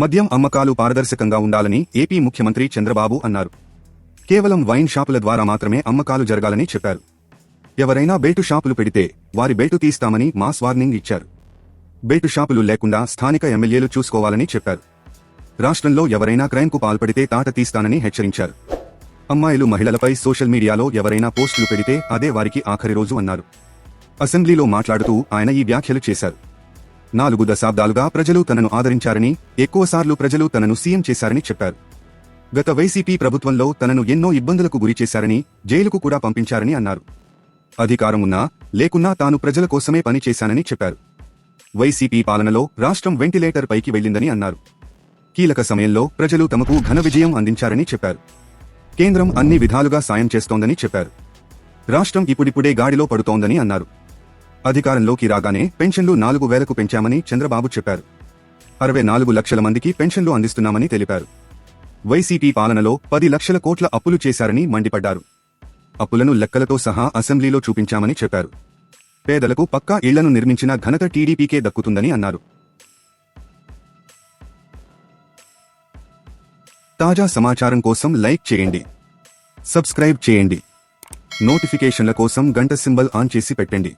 మద్యం అమ్మకాలు పారదర్శకంగా ఉండాలని ఏపీ ముఖ్యమంత్రి చంద్రబాబు అన్నారు. కేవలం వైన్ షాపుల ద్వారా మాత్రమే అమ్మకాలు జరగాలని చెప్పారు. ఎవరైనా బెల్టు షాపులు పెడితే వారి బెల్టు తీస్తామని మాస్ వార్నింగ్ ఇచ్చారు. బెల్టు షాపులు లేకుండా స్థానిక ఎమ్మెల్యేలు చూసుకోవాలని చెప్పారు. రాష్ట్రంలో ఎవరైనా క్రైమ్కు పాల్పడితే తాట తీస్తానని హెచ్చరించారు. అమ్మాయిలు మహిళలపై సోషల్ మీడియాలో ఎవరైనా పోస్టులు పెడితే అదే వారికి ఆఖరి రోజు అన్నారు. అసెంబ్లీలో మాట్లాడుతూ ఆయన ఈ వ్యాఖ్యలు చేశారు. 4 దశాబ్దాలుగా ప్రజలు తనను ఆదరించారని, ఎక్కువసార్లు ప్రజలు తనను సీఎం చేశారని చెప్పారు. గత వైసీపీ ప్రభుత్వంలో తనను ఎన్నో ఇబ్బందులకు గురిచేశారని, జైలుకు కూడా పంపించారని అన్నారు. అధికారం ఉన్నా లేకున్నా తాను ప్రజల కోసమే పని చేశానని చెప్పారు. వైసీపీ పాలనలో రాష్ట్రం వెంటిలేటర్ పైకి వెళ్లిందని అన్నారు. కీలక సమయంలో ప్రజలు తమకు ఘన విజయం అందించారని చెప్పారు. కేంద్రం అన్ని విధాలుగా సాయం చేస్తోందని చెప్పారు. రాష్ట్రం ఇప్పుడిప్పుడే గాడిలో పడుతోందని అన్నారు. అధికారంలోకి రాగానే పెన్షన్లు 4,000కు పెంచామని చంద్రబాబు చెప్పారు. 64 లక్షల మందికి పెన్షన్లు అందిస్తున్నామని తెలిపారు. వైసీపీ పాలనలో 10 లక్షల కోట్ల అప్పులు చేశారని మండిపడ్డారు. అప్పులను లెక్కలతో సహా అసెంబ్లీలో చూపించామని చెప్పారు. పేదలకు పక్కా ఇళ్లను నిర్మించిన ఘనత టీడీపీకే దక్కుతుందని అన్నారు. తాజా సమాచారం కోసం లైక్ చేయండి, సబ్స్క్రైబ్ చేయండి, నోటిఫికేషన్ల కోసం గంట సింబల్ ఆన్ చేసి పెట్టండి.